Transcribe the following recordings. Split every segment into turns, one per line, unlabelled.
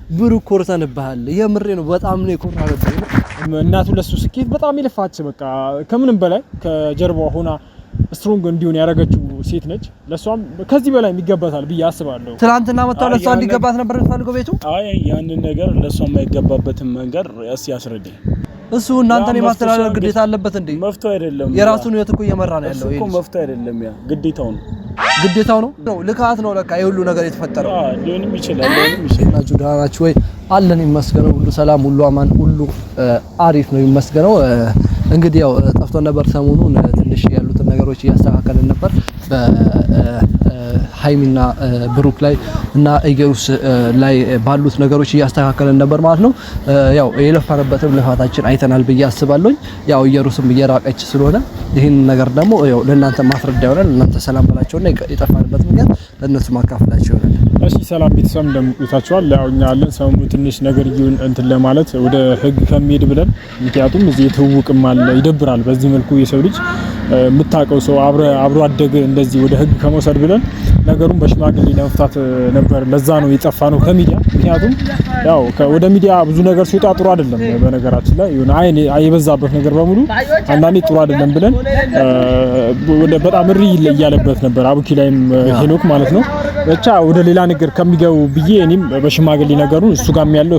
ብሩክ ኮርተንብሃል የምሬ ነው በጣም ነው የኮራረብኝ
እናቱ ለሱ ስኬት በጣም ይለፋች በቃ ከምንም በላይ ከጀርባው ሆና ስትሮንግ እንዲሆን ያረጋችው ሴት ነች ለሷም ከዚህ በላይ የሚገባታል ብዬ አስባለሁ
ትላንትና መጣው ለሷ እንዲገባት ነበር ፈልገው ቤቱ
አይ ያንን ነገር ለሷ የማይገባበትን መንገድ ያስረዳኝ
እሱ እናንተን የማስተላለፍ ግዴታ አለበት እንዴ
መፍተው አይደለም
የራሱን ህይወት እኮ እየመራ ነው ያለው
እኮ መፍተው አይደለም ያ
ግዴታው ነው ልካት ነው ለካ የሁሉ ነገር የተፈጠረው
ሊሆንም ይችላል
ናችሁ ዳናችሁ ወይ አለን ይመስገነው ሁሉ ሰላም ሁሉ አማን ሁሉ አሪፍ ነው ይመስገነው እንግዲህ ያው ጠፍቶ ነበር ሰሞኑን ትንሽ ያሉትን ነገሮች እያስተካከልን ነበር በሃይሚና ብሩክ ላይ እና ኢየሩስ ላይ ባሉት ነገሮች እያስተካከልን ነበር ማለት ነው ያው የለፋንበትም ልፋታችን አይተናል ብዬ አስባለሁ ያው ኢየሩስም እየራቀች ስለሆነ ይሄን ነገር ደግሞ ያው ለእናንተ ማስረዳ ይሆናል እናንተ ሰላም በላቸውና የጠፋንበት ምክንያት ለእነሱ ማካፈላቸው ይሆናል
እሺ ሰላም ቤተሰብ እንደምቆይታችኋል ያው እኛ አለን ሰሞኑ ትንሽ ነገር ይሁን እንትን ለማለት ወደ ህግ ከመሄድ ብለን ምክንያቱም እዚህ ትውውቅም አለ ይደብራል በዚህ መልኩ የሰው ልጅ የምታውቀው ሰው አብሮ አደገ እንደዚህ ወደ ህግ ከመውሰድ ብለን ነገሩን በሽማግሌ ለመፍታት ነበር ለዛ ነው የጠፋ ነው ከሚዲያ ምክንያቱም ያው ወደ ሚዲያ ብዙ ነገር ሲወጣ ጥሩ አይደለም በነገራችን ላይ ይሁን አይበዛበት ነገር በሙሉ አንዳንዴ ጥሩ አይደለም ብለን ወደ በጣም ሪ ይያለበት ነበር አቡኪ ላይም ሄኖክ ማለት ነው ብቻ ወደ ሌላ ነገር ከሚገው ብዬ እኔም በሽማግሌ ነገሩን እሱ ጋር ያለው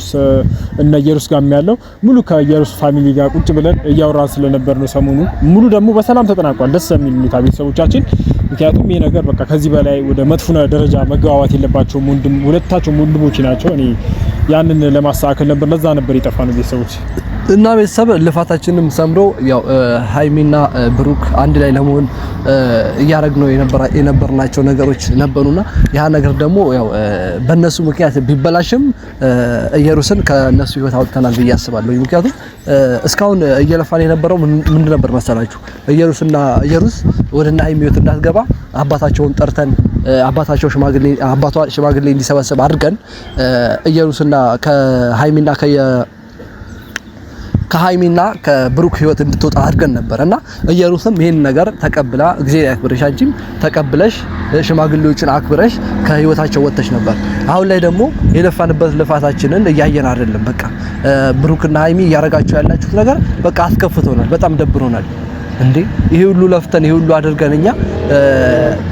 እና ኢየሩስ ጋር ያለው ሙሉ ከኢየሩስ ፋሚሊ ጋር ቁጭ ብለን እያወራን ስለነበር ነው ሰሞኑ ሙሉ ደግሞ በሰላም ተጠናቋል ደስ የሚል ሁኔታ ቤተሰቦቻችን ምክንያቱም ይሄ ነገር በቃ ከዚህ በላይ ወደ መጥፎ ደረጃ መግባባት የለባቸውም ሁለታቸውም ወንድሞች ናቸው እኔ ያንን ለማስተካከል ነበር ለዛ ነበር የጠፋነው ቤተሰቦች
እና ቤተሰብ ልፋታችንም ሰምሮ ያው ሃይሚና ብሩክ አንድ ላይ ለመሆን እያረግነው የነበርናቸው ነገሮች ነበሩና ያ ነገር ደግሞ ያው በእነሱ ምክንያት ቢበላሽም ኢየሩስን ከነሱ ህይወት አውጥተናል ብዬ አስባለሁ ምክንያቱም እስካሁን እየለፋን የነበረው ምን ነበር መሰላችሁ ኢየሩስ ወደና ሃይሚ ህይወት እንዳትገባ አባታቸውን ጠርተን አባታቸው ሽማግሌ እንዲሰበሰብ አድርገን ኢየሩስና ከሃይሚና ከብሩክ ህይወት እንድትወጣ አድርገን ነበርና ኢየሩስም ይሄን ነገር ተቀብላ እግዚአብሔር ያክብርሽ አንቺም ተቀብለሽ ሽማግሌዎችን አክብረሽ ከህይወታቸው ወጥተሽ ነበር አሁን ላይ ደግሞ የለፋንበት ልፋታችንን እያየን አይደለም በቃ ብሩክና ሃይሚ ያረጋቸው ያላችሁት ነገር በቃ አስከፍቶናል በጣም ደብሮናል እንዴ ይሄ ሁሉ ለፍተን ይሄ ሁሉ አድርገንኛ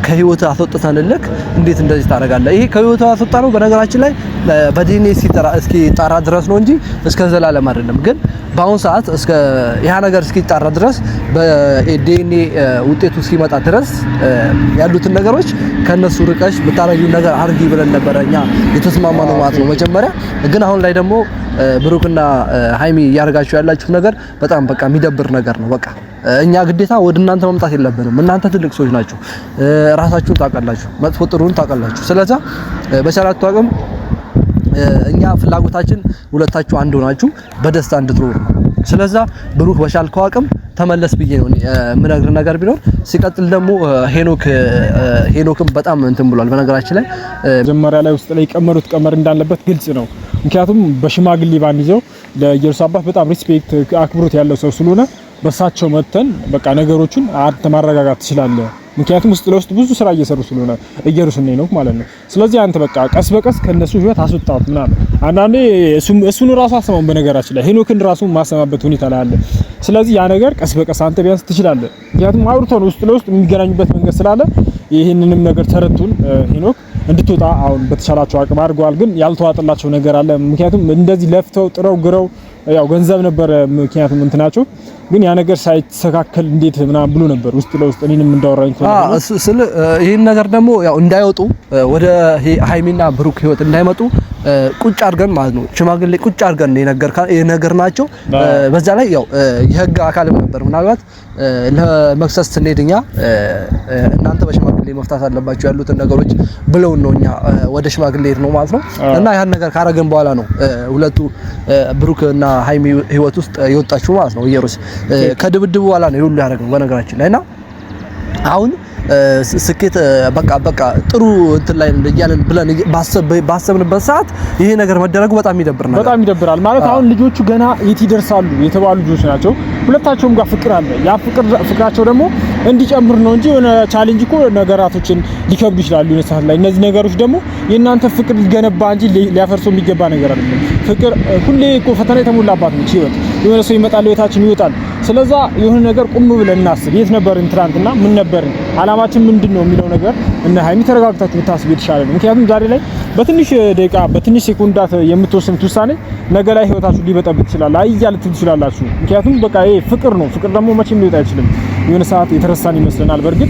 ከህይወት አስወጥተንልክ እንዴት እንደዚህ ታረጋለህ ይሄ ከህይወት አስወጣነው በነገራችን ላይ በዲኤንኤ እስኪ ጣራ ድረስ ነው እንጂ እስከ ዘላለም አይደለም ግን በአሁን ሰዓት እስከ ያ ነገር እስኪ ጣራ ድረስ በዲኤንኤ ውጤቱ እስኪመጣ ድረስ ያሉትን ነገሮች ከነሱ ርቀሽ ብታረጊው ነገር አርጊ ብለን ነበርኛ የተስማማነው ማለት ነው መጀመሪያ ግን አሁን ላይ ደግሞ ብሩክና ሃይሚ ያርጋችሁ ያላችሁ ነገር በጣም በቃ የሚደብር ነገር ነው በቃ እኛ ግዴታ ወደ እናንተ መምጣት የለብንም እናንተ ትልቅ ሰዎች ናችሁ ራሳችሁን ታውቃላችሁ መጥፎ ጥሩን ታውቃላችሁ ስለዚህ በቻላችሁ አቅም እኛ ፍላጎታችን ሁለታችሁ አንድ ሆናችሁ በደስታ እንድትኖሩ ነው ስለዚህ ብሩክ በቻልከው አቅም ተመለስ ብዬ ነው ምነግር ነገር ቢኖር ሲቀጥል ደግሞ ሄኖክም በጣም እንትን ብሏል በነገራችን ላይ
መጀመሪያ ላይ ውስጥ ላይ ቀመሩት ቀመር እንዳለበት ግልጽ ነው ምክንያቱም በሽማግሌ ባንይዘው ለኢየሩስ አባት በጣም ሪስፔክት አክብሮት ያለው ሰው ስለሆነ በሳቸው መተን በቃ ነገሮችን አንተ ማረጋጋት ትችላለህ ምክንያቱም ውስጥ ለውስጥ ብዙ ስራ እየሰሩ ስለሆነ ኢየሩስ እና ሄኖክ ማለት ነው ስለዚህ አንተ በቃ ቀስ በቀስ ከነሱ ህይወት አስወጣው ምናምን አንዳንዴ እሱን ራሱ አሰማውን በነገራችን ላይ ሄኖክን ራሱ ማሰማበት ሁኔታ ላይ አለ ስለዚህ ያ ነገር ቀስ በቀስ አንተ ቢያንስ ትችላለህ ምክንያቱም አውርተው ውስጥ ለውስጥ የሚገናኙበት መንገድ ስላለ ይሄንንም ነገር ተረቱን ሄኖክ እንድትወጣ አሁን በተቻላቸው አቅም አድርገዋል ግን ያልተዋጠላቸው ነገር አለ ምክንያቱም እንደዚህ ለፍተው ጥረው ግረው ያው ገንዘብ ነበር ምክንያቱም እንትናቸው ግን ያ ነገር ሳይተካከል እንዴት ምናምን ብሎ ነበር ውስጥ ለውስጥ እኔንም እንዳወራኝ
ይሄን ነገር ደግሞ ያው እንዳይወጡ ወደ ሃይሚና ብሩክ ህይወት እንዳይመጡ ቁጭ አድርገን ማለት ነው ሽማግሌ ቁጭ አድርገን የነገርናቸው በዛ ላይ ያው የህግ አካልም ነበር ምናልባት ለመክሰስ ስንሄድኛ እናንተ በሽማግሌ መፍታት አለባችሁ ያሉትን ነገሮች ብለውን ነውኛ ወደ ሽማግሌ ሄድ ነው ማለት ነው እና ያን ነገር ካረገን በኋላ ነው ሁለቱ ብሩክና ሃይሚ ህይወት ውስጥ የወጣችሁ ማለት ነው ኢየሩስ ከድብድቡ በኋላ ነው ሁሉ ያደረገው በነገራችን ላይና አሁን ስኬት በቃ ጥሩ እንትን ላይ እያለን ብለን ባሰብንበት ሰዓት ይሄ ነገር መደረጉ በጣም ይደብርናል
በጣም ይደብራል ማለት አሁን ልጆቹ ገና የት ይደርሳሉ የተባሉ ልጆች ናቸው ሁለታቸውም ጋር ፍቅር አለ ያ ፍቅራቸው ደግሞ እንዲጨምር ነው እንጂ የሆነ ቻሌንጅ እኮ ነገራቶችን ሊከብዱ ይችላሉ የነሳት ላይ እነዚህ ነገሮች ደግሞ የእናንተ ፍቅር ሊገነባ እንጂ ሊያፈርሰው የሚገባ ነገር አይደለም ፍቅር ሁሌ እኮ ፈተና የተሞላባት ነው ህይወት የሆነ ሰው ይመጣል ህይወታችን ይወጣል ስለዛ የሆነ ነገር ቁም ብለን እናስብ የት ነበርን ትናንትና ምን ነበርን አላማችን ምንድነው የሚለው ነገር እና ሃይሚ ተረጋግታችሁ ብታስቡ የተሻለ ነው ምክንያቱም ዛሬ ላይ በትንሽ ደቂቃ በትንሽ ሴኮንዳት የምትወስኑት ውሳኔ ነገ ላይ ህይወታችሁ ሊበጠብጥ ይችላል አይያል ትችላላችሁ ምክንያቱም በቃ ይሄ ፍቅር ነው ፍቅር ደግሞ መቼም ሊወጣ አይችልም የሆነ ሰዓት የተረሳን ይመስለናል በርግጥ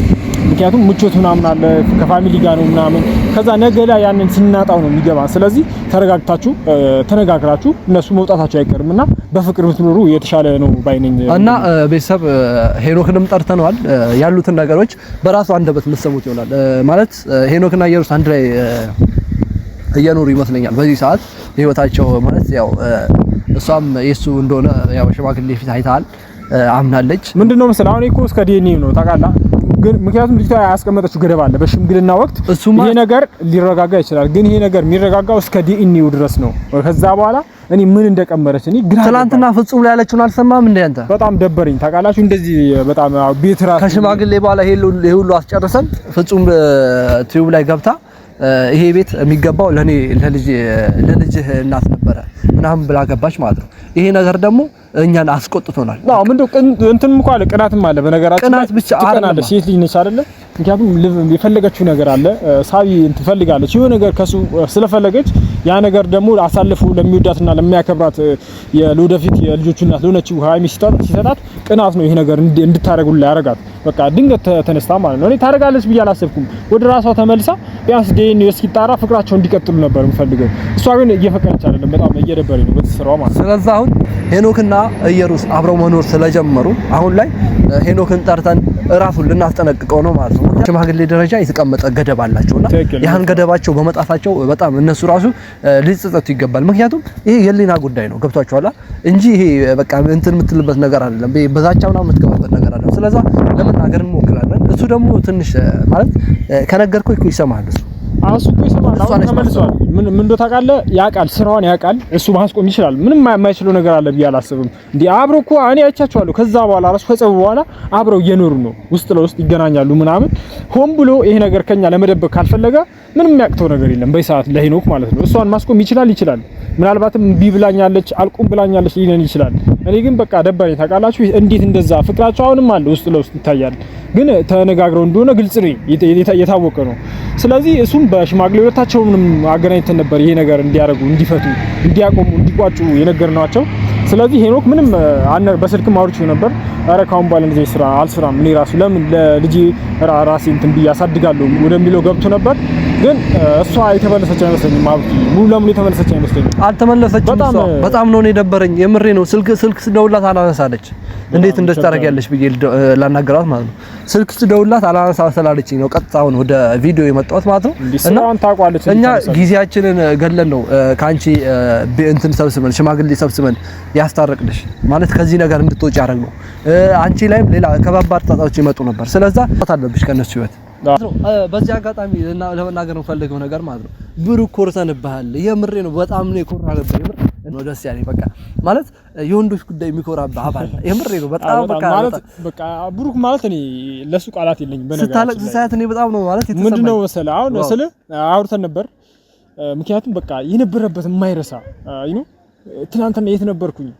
ምክንያቱም ምቾት ምናምን አለ ከፋሚሊ ጋር ነው ምናምን ከዛ ነገ ላይ ያንን ስናጣው ነው የሚገባ ስለዚህ ተረጋግታችሁ ተነጋግራችሁ እነሱ መውጣታቸው አይቀርምና በፍቅር ብትኖሩ የተሻለ ነው ባይነኝ
እና ቤተሰብ ሄኖክንም ጠርተነዋል ያሉትን ነገሮች በራሱ አንደበት የምትሰሙት ይሆናል ማለት ሄኖክና ኢየሩስ አንድ ላይ እየኖሩ ይመስለኛል በዚህ ሰዓት ህይወታቸው ማለት ያው እሷም የሱ እንደሆነ ያው ሽማግሌ ፊት አይታል አምናለች
ምንድነው መሰለህ አሁን እኮ እስከ ዲኤንኤ ነው ታውቃለህ ግን ምክንያቱም ልጅቷ ያስቀመጠችው ገደብ አለ በሽምግልና ወቅት ይሄ ነገር ሊረጋጋ ይችላል ግን ይሄ ነገር የሚረጋጋው እስከ ዲኤንኤው ድረስ ነው ከዛ በኋላ እኔ ምን እንደቀመረች እኔ ግራ
ትላንትና ፍጹም ላይ ያለችውን አልሰማም እንዴ አንተ
በጣም ደበረኝ ታውቃላችሁ እንደዚህ በጣም ቤት ራስ
ከሽማግሌ በኋላ ይሄ ሁሉ አስጨርሰን ፍጹም ቲዩብ ላይ ገብታ ይሄ ቤት የሚገባው ለልጅህ እናት ነበረ ምናምን ብላ ገባች ማለት ነው ይሄ ነገር ደግሞ እኛን አስቆጥቶናል
አዎ ምንድነው እንትንም እኮ አለ ቅናትም አለ በነገራችን
ቅናት ብቻ
አለ ሴት ልጅ ነች አይደለ ምክንያቱም የፈለገችው ነገር አለ ሳቢ ትፈልጋለች የሆነ ነገር ከሱ ስለፈለገች ያ ነገር ደግሞ አሳልፎ ለሚወዳትና ለሚያከብራት የለወደፊት የልጆቹ እናት ለሆነችው ሃይሚ ሲሰጣት ቅናት ነው ይሄ ነገር እንድታረጉላ ያረጋት በቃ ድንገት ተነስታ ማለት ነው እኔ ታረጋለች ብዬ አላሰብኩም ወደ ራሷ ተመልሳ ቢያንስ ዲኤንኤ እስኪጣራ ፍቅራቸው እንዲቀጥሉ ነበር የምፈልገው እሷ ግን እየፈቀደች አይደለም በጣም እየደበረኝ ነው በተሰራው ማለት
ስለዚህ አሁን ሄኖክና ኢየሩስ አብረው መኖር ስለጀመሩ አሁን ላይ ሄኖክን ጠርተን ራሱን ልናስጠነቅቀው ነው ማለት ነው ሽማግሌ ደረጃ የተቀመጠ ገደብ አላቸውና ያን ገደባቸው በመጣፋቸው በጣም እነሱ ራሱ ሊጸጸቱ ይገባል ምክንያቱም ይሄ የሊና ጉዳይ ነው ገብቷቸዋል እንጂ ይሄ በቃ እንትን የምትልበት ነገር አይደለም በዛቻውና የምትገባበት ነገር አይደለም ስለዚህ ለመናገር እንሞክራለን እሱ ደግሞ ትንሽ ማለት ከነገርኩህ እኮ ይሰማል
እሱ እኮ ይሰማል አሁን ተመልሷል ምን እንደው ታውቃለህ ያውቃል ስራውን ያውቃል እሱ ማስቆም ይችላል ምንም የማይችለው ነገር አለ ብዬ አላስብም እንዴ አብረው እኮ እኔ አይቻቸዋለሁ ከዛ በኋላ ራሱ ከጸቡ በኋላ አብረው እየኖሩ ነው ውስጥ ለውስጥ ይገናኛሉ ምናምን ሆን ብሎ ይሄ ነገር ከኛ ለመደበቅ ካልፈለገ ምንም የሚያቅተው ነገር የለም በሰዓት ለሄኖክ ማለት ነው እሷን ማስቆም ይችላል ምናልባትም ቢብላኛለች አልቆም ብላኛለች ሊነን ይችላል እኔ ግን በቃ ደበረኝ ታውቃላችሁ እንዴት እንደዛ ፍቅራቸው አሁንም አለ ውስጥ ለውስጥ ይታያል ግን ተነጋግረው እንደሆነ ግልጽ ነው የታወቀ ነው ስለዚህ እሱም በሽማግሌ ወታቸውንም አገናኝተን ነበር ይሄ ነገር እንዲያረጉ እንዲፈቱ እንዲያቆሙ እንዲቋጩ የነገርናቸው ስለዚህ ሄኖክ ምንም በስልክም አውርቼው ነበር አረ ካሁን በኋላ እንደዚህ ስራ አልስራም እኔ ራሱ ለምን ለልጄ ራሴ እንትን ብዬ አሳድጋለሁ ወደሚለው ገብቶ ነበር ግን እሷ የተመለሰች አይመስለኝም ማብቲ ሙሉ ለሙሉ የተመለሰች አይመስለኝም
አልተመለሰችም በጣም ነው የደበረኝ የምሬ ነው ስልክ ስደውላት አላነሳለች እንዴት እንደታረጋለች ብዬ ላናገራት ማለት ነው ስልክ ስደውላት አላነሳ ስላለችኝ ነው ቀጥታ አሁን ወደ ቪዲዮ የመጣሁት ማለት ነው እና
ታቋለች
እኛ ጊዜያችንን ገለን ነው ካንቺ እንትን ሰብስበን ሽማግሌ ሰብስበን ያስታረቅልሽ ማለት ከዚህ ነገር እንድትወጪ ያደረግ ነው አንቺ ላይም ሌላ ከባባድ ጣጣዎች ይመጡ ነበር ስለዛ አታለብሽ ከነሱ ህይወት በዚህ አጋጣሚ ለመናገር ፈልገው ነገር ማለት ነው ብሩክ ኮርተንብሃል የምሬ ነው በጣም ነው የኮራነብህ የምር ነው ደስ ያለኝ በቃ ማለት የወንዶች ጉዳይ የሚኮራብህ አባል የምሬ ነው በጣም
በቃ ብሩክ ማለት እኔ ለሱ ቃላት የለኝም በነገር
ስታለቅስ ሳያት እኔ በጣም ነው ማለት የተሰማኝ
ምንድነው መሰለህ አሁን ስለ አውርተን ነበር ምክንያቱም በቃ የነበረበት የማይረሳ አይ ነው ትናንትና የት ነበርኩኝ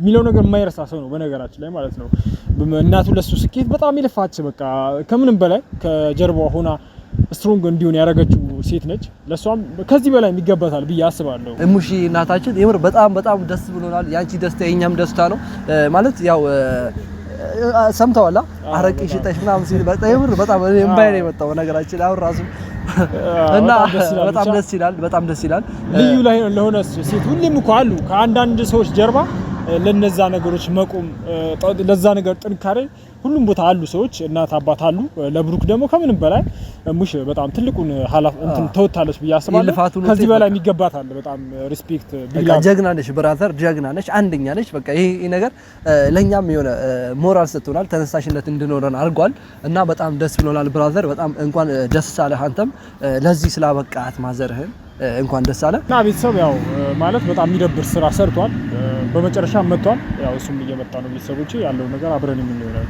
ሚለው ነገር የማይረሳ ሰው ነው በነገራችን ላይ ማለት ነው እናቱ ለሱ ስኬት በጣም ይለፋች በቃ ከምንም በላይ ከጀርባው ሆና ስትሮንግ እንዲሆን ያደረገችው ሴት ነች ለሷም ከዚህ በላይ የሚገባታል ብዬ አስባለሁ
እሙሺ እናታችን የምር በጣም ደስ ብሎናል ያንቺ ደስታ የኛም ደስታ ነው ማለት ያው ሰምተዋላ አረቂ ሽጠሽ ምናምን ሲል የምር በጣም እምባይ ነው የመጣው ነገራችን አሁን ራሱ እና በጣም ደስ ይላል
ልዩ ላይ ለሆነ ሴት ሁሌም እኮ አሉ ከአንዳንድ ሰዎች ጀርባ ለነዛ ነገሮች መቆም ለዛ ነገር ጥንካሬ ሁሉም ቦታ አሉ ሰዎች እናት አባት አሉ ለብሩክ ደግሞ ከምንም በላይ ሙሽ በጣም ትልቁን ሐላፍ እንትን ተወታለች በያስባለሁ ከዚህ በላይ የሚገባታል በጣም ሪስፔክት ቢላ
ጀግና ነሽ ብራዘር ጀግና ነሽ አንደኛ ነሽ በቃ ይሄ ነገር ለኛም የሆነ ሞራል ሰጥቶናል ተነሳሽነት እንድኖረን አድርጓል እና በጣም ደስ ብሎናል ብራዘር በጣም እንኳን ደስ አለህ አንተም ለዚህ ስላበቃት ማዘርህን እንኳን ደስ አለ እና
ቤተሰብ ያው ማለት በጣም የሚደብር ስራ ሰርቷል በመጨረሻ መጥቷል ያው እሱም እየመጣ ነው ቤተሰቦቼ ያለው ነገር አብረን የምንሆነው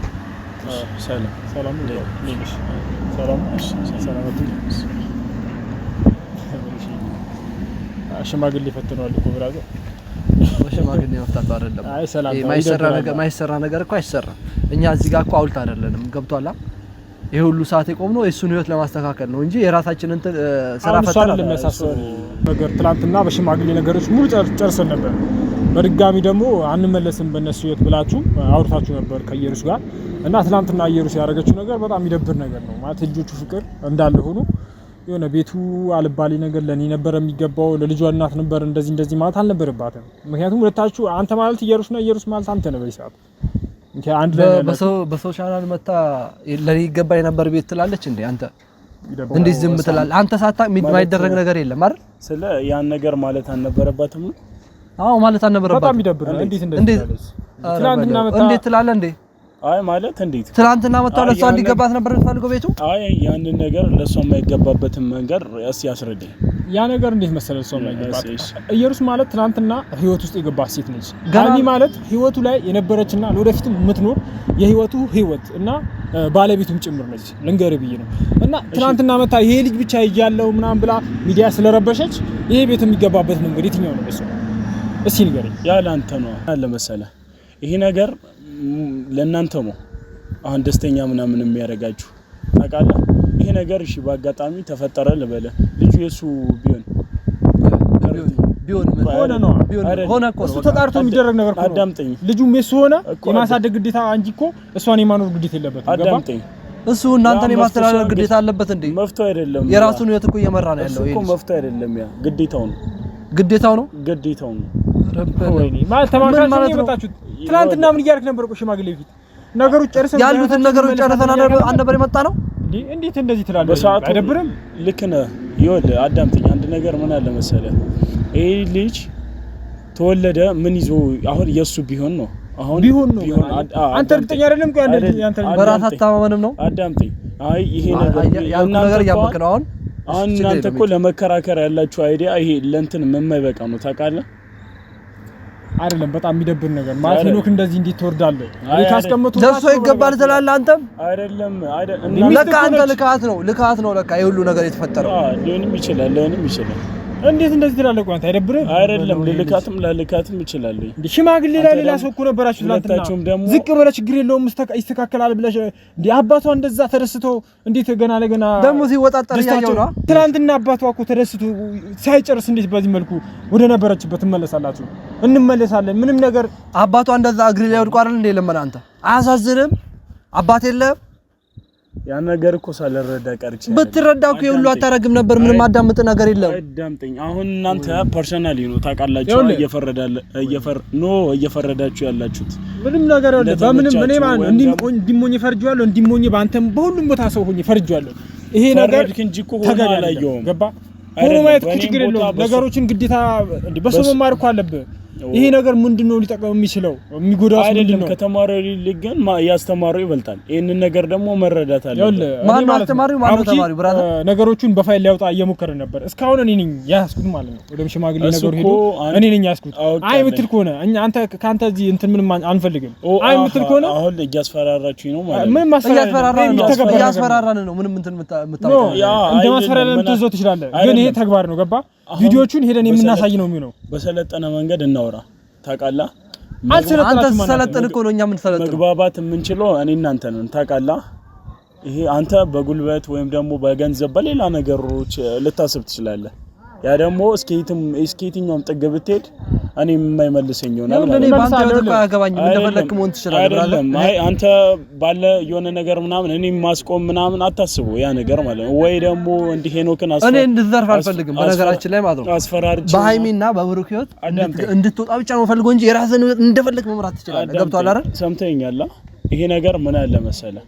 ሰላም ሰላም ነው። ሰላም ሽማግሌ ፈትነዋል እኮ ብራዘር።
ሽማግሌ መፍታት አይደለም።
አይ ሰላም
ማይሰራ ነገር እኮ አይሰራም። እኛ እዚህ ጋር እኮ አውልት አይደለንም። ገብቷላ? ይሄ ሁሉ ሰዓት የቆምነው የሱን ህይወት ለማስተካከል ነው እንጂ የራሳችንን ስራ ፈተና
ለሚያሳስብ ነገር ትላንትና በሽማግሌ ነገሮች ሙሉ ጨርሰን ነበር። በድጋሚ ደግሞ አንመለስም በእነሱ ህይወት ብላችሁ አውርታችሁ ነበር ከኢየሩስ ጋር እና ትላንትና ኢየሩስ ያደረገችው ነገር በጣም ይደብር ነገር ነው። ማለት ልጆቹ ፍቅር እንዳለ ሆኖ የሆነ ቤቱ አልባሌ ነገር ለኔ ነበር የሚገባው፣ ለልጇ እናት ነበር እንደዚህ ማለት አልነበረባትም። ምክንያቱም ሁለታችሁ አንተ ማለት ኢየሩስ ነው፣ ኢየሩስ ማለት አንተ ነህ። በይሳት አንድ
በሰው ቻናል መታ ለኔ ይገባኝ ነበር ቤት ትላለች እንዴ? አንተ እንዴት ዝም ትላለህ? አንተ ሳታውቅ የማይደረግ ነገር የለም አይደል?
ስለ ያን ነገር ማለት አልነበረባትም ነው።
አዎ ማለት አልነበረባትም።
በጣም ይደብር ነው። እንዴት ትላንትና መታ
እንዴት ትላለህ እንዴ?
አይ ማለት እንዴት
ትላንትና መጣው ለሷ እንዲገባት ነበር የምትፈልገው ቤቱ?
አይ ያንን ነገር ለሷ የማይገባበትን መንገድ ያስረዳኝ።
ያ ነገር እንዴት መሰለህ? ሰው የማይገባት ኢየሩስ ማለት ትላንትና ህይወት ውስጥ የገባች ሴት ነች። ጋኒ ማለት ህይወቱ ላይ የነበረችና ለወደፊትም የምትኖር የህይወቱ ህይወት እና ባለቤቱም ጭምር ነች። ልንገርህ ብዬ ነው። እና ትላንትና መጣ ይሄ ልጅ ብቻ ይያለው ምናምን ብላ ሚዲያ ስለረበሸች ይሄ ቤት የሚገባበት መንገድ የትኛው ነው? እስኪ ንገረኝ።
ያ ላንተ ነው አለ መሰለህ። ይሄ ነገር ለእናንተ ነው አሁን ደስተኛ ምናምን የሚያረጋችሁ ታውቃለህ። ይሄ ነገር እሺ በአጋጣሚ ተፈጠረ ልበለ ልጁ የሱ ቢሆን
ሆነ እኮ
እሱ ተጣርቶ የሚደረግ ነገር እኮ
አዳምጠኝ።
ልጁም የሱ ሆነ የማሳደግ ግዴታ አንጂ እኮ እሷን የማኖር ግዴታ የለበትም።
አዳምጠኝ።
እሱ እናንተን የማስተዳደር ግዴታ አለበት እንዴ?
መፍተው አይደለም።
የራሱን ህይወት እኮ እየመራ ነው ያለው።
እኮ መፍተው አይደለም። ያ ግዴታው ነው።
ግዴታው ነው።
ወይኔ ማለት ተማካሪዎች ነው የመጣችሁት። ትናንትና ምን እያደረክ ነበር? እኮ ሽማግሌ ፊት ነገሮች ጨርሰን
ያሉትን ነገሮች ጨርሰን ነበር የመጣ ነው።
እንዴት እንደዚህ ትላለህ? አይደብርም?
ልክ ነህ። ይኸውልህ አዳምጠኝ። አንድ ነገር ምን አለ መሰለህ፣ ይሄ ልጅ ተወለደ ምን ይዞ አሁን የሱ ቢሆን ነው አሁን
ቢሆን ነው። አንተ እርግጠኛ አይደለም? ቆይ አንተ
በራስ አታማመንም ነው።
አዳምጠኝ። አይ ይሄ
ነገር እያመክ ነው
አሁን እናንተ እኮ ለመከራከር ያላችሁ አይዲያ ይሄ ለእንትን የማይበቃ ነው ታውቃለህ።
አይደለም በጣም የሚደብር ነገር ማለት ሄኖክ እንደዚህ እንዴት ትወርዳለህ? ካስቀመጡ
ለሱ ይገባል ትላለህ አንተም።
አይደለም
ለካ አንተ ልካት ነው ለካ ይሁሉ ነገር የተፈጠረው።
ሊሆንም ይችላል።
እንዴት እንደዚህ ትላለህ? ቆይ አንተ አይደብርም?
አይደለም ልልካትም ይችላል።
እንዴ ሽማግሌ ላይ ሌላ ሰው እኮ ነበራችሁ ትላንትና። ዝቅ ብለህ ችግር የለውም ይስተካከላል ብለሽ እንዴ አባቷ እንደዛ ተደስቶ እንዴት ገና ለገና
ደሞ ሲወጣጣር ያያው ነው።
ትላንትና አባቷ እኮ ተደስቶ ሳይጨርስ እንዴት በዚህ መልኩ ወደ ነበረችበት እንመለሳላችሁ? እንመለሳለን። ምንም ነገር
አባቷ እንደዛ እግር ላይ ወድቆ አይደል እንዴ ለምን አንተ አያሳዝንም? አባት የለም
ያ ነገር እኮ ሳልረዳ ቀርቼ
ብትረዳው እኮ ሁሉ አታረግም ነበር። ምንም አዳምጥ ነገር የለም።
አዳምጠኝ። አሁን እናንተ ፐርሰናሊ ነው ታውቃላችሁ እየፈረዳችሁ ያላችሁት
ምንም ነገር አለ። በምንም እኔ ማለት እንዲሞኝ ፈርጃለሁ፣ እንዲሞኝ ባንተም በሁሉም ቦታ ሰው ሆኜ ፈርጃለሁ። ይሄ ነገር
እንጂ እኮ ሆኖ አላየሁም።
ገባ ሆኖ ማየት ችግር የለውም። ነገሮችን ግዴታ በሰው መማር እኮ አለብህ። ይሄ ነገር ምንድነው ሊጠቀም የሚችለው የሚጎዳው ምንድነው?
ከተማሪው ልገን ያስተማረው ይበልጣል። ይሄንን ነገር ደግሞ መረዳት አለ።
ማን አስተማሪው ማን ተማሪው ብራዘር
ነገሮችን በፋይል ሊያወጣ እየሞከረ ነበር። እስካሁን እኔ ነኝ ያስኩት ማለት ነው። ወደም ሽማግሌ ነገር ሄዶ እኔ ነኝ ያስኩት። አይ ምትል ከሆነ አንተ ካንተ እዚህ እንትን ምንም አንፈልግም። አይ ምትል ከሆነ
አሁን እያስፈራራችሁኝ ነው ማለት ነው።
ምን
እያስፈራራን ነው። ምንም እንትን የምታውቀው
እንደ ማስፈራሪያ ልትወስደው ትችላለህ፣ ግን ይሄ ተግባር ነው። ገባ ቪዲዮቹን ሄደን የምናሳይ ነው የሚሆነው።
በሰለጠነ መንገድ እናወራ ታውቃለህ።
አንተ ሰለጠን እኮ ነው እኛ ምን ሰለጠን
መግባባት የምንችለው እኔ እናንተ ነን ታውቃለህ። ይሄ አንተ በጉልበት ወይም ደግሞ በገንዘብ በሌላ ነገሮች ልታስብ ትችላለህ። ያ ደግሞ እስከየትኛውም ጥግ ብትሄድ እኔ የማይመልሰኝ ይሆናል ማለት ነው።
እኔ ባንተ ወጥቶ ያገባኝ እንደፈለክ መሆን ትችላለህ።
አይደለም አይ አንተ ባለ የሆነ ነገር ምናምን እኔ ማስቆም ምናምን አታስቡ ያ ነገር ማለት ነው። ወይ ደግሞ እንዲህ ሄኖክን
እኔ እንድዘርፍ አልፈልግም በነገራችን ላይ ማለት ነው።
አስፈራርቼ
በሃይሚና በብሩክ ህይወት እንድትወጣ ብቻ ነው ፈልገው እንጂ የራስህን እንደፈለክ መምራት ትችላለህ። ገብቶሃል አይደል?
ሰምተኛል። ይሄ ነገር ምን አለ መሰለህ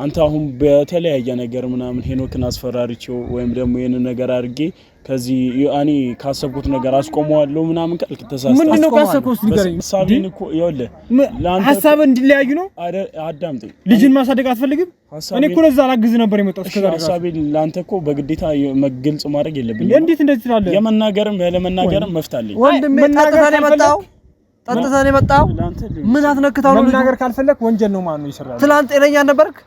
አንተ አሁን በተለያየ ነገር ምናምን ሄኖክን አስፈራርቼው ወይም ደግሞ የነ ነገር አድርጌ ከዚህ እኔ ካሰብኩት ነገር አስቆመዋለሁ ምናምን ካልክ ተሳስተሃል።
ምንድነው ካሰብኩት ንገረኝ።
ሐሳቤን እኮ ይኸውልህ
ሐሳብ እንዲለያዩ ነው።
አዳምጠኝ።
ልጅን ማሳደግ አትፈልግም? እኔ እኮ ለዛ ላግዝ ነበር የመጣሁት። እስከዛሬ
ሐሳቤን ላንተ እኮ በግዴታ መግለጽ ማድረግ የለብኝም።
እንዴት እንደዚህ ትላለህ?
የመናገርም ያለመናገርም መፍታለኝ።
ወንድሜ ቀጥታ ነው የመጣው። ጠጥተህ ነው የመጣው? ምን አትነክታው ነው?
ነገር ካልፈለክ ወንጀል ነው ማን ነው ይሰራል?
ትላንት ጤነኛ ነበርክ?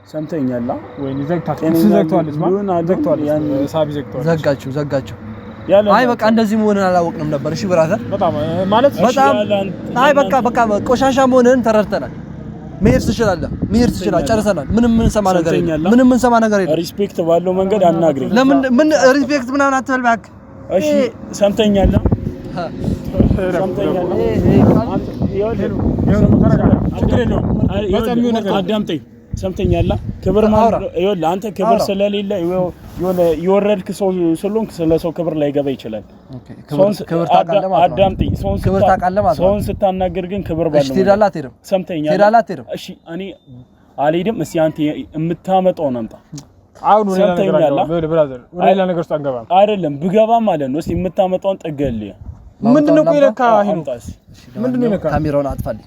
ሰምተኛላ
ወይ ዘግታለች ያን ሳቢ
ዘጋችሁ። አይ በቃ እንደዚህ መሆንን አላወቅንም ነበር። እሺ ብራዘር
በጣም ማለት
በጣም አይ በቃ ቆሻሻ መሆንን ተረድተናል። መሄድ ትችላለህ። ጨርሰናል። ምንም እንሰማ ነገር የለም።
ሪስፔክት ባለው መንገድ አናግረኝ።
ለምን ምን ሪስፔክት ምናምን አትበል እባክህ።
እሺ ሰምተኛላ አዳምጠኝ። ሰምተኛላ ክብር ማለት ይኸውልህ፣ አንተ ክብር ስለሌለ የሆነ የወረድክ ሰው ስለሆንክ ስለ ሰው ክብር ላይ ገባ ይችላል።
ክብር ታውቃለህ ማለት ነው።
አዳምጠኝ። ሰውን ስታናገር ግን ክብር ባለው
እሺ፣ ትሄዳለህ አትሄድም?
ሰምተኛላ እሺ፣ እኔ አልሄድም። እስኪ አንተ የምታመጣውን አምጣ።
አሁን ሌላ ነገር ውስጥ አንገባም።
አይደለም ብገባ ማለት ነው። እስኪ የምታመጣውን ጠገልህ
ምንድነው? ቆይ ለካ ይሄ ነው። ምንድነው?
ካሜራውን አጥፋልኝ።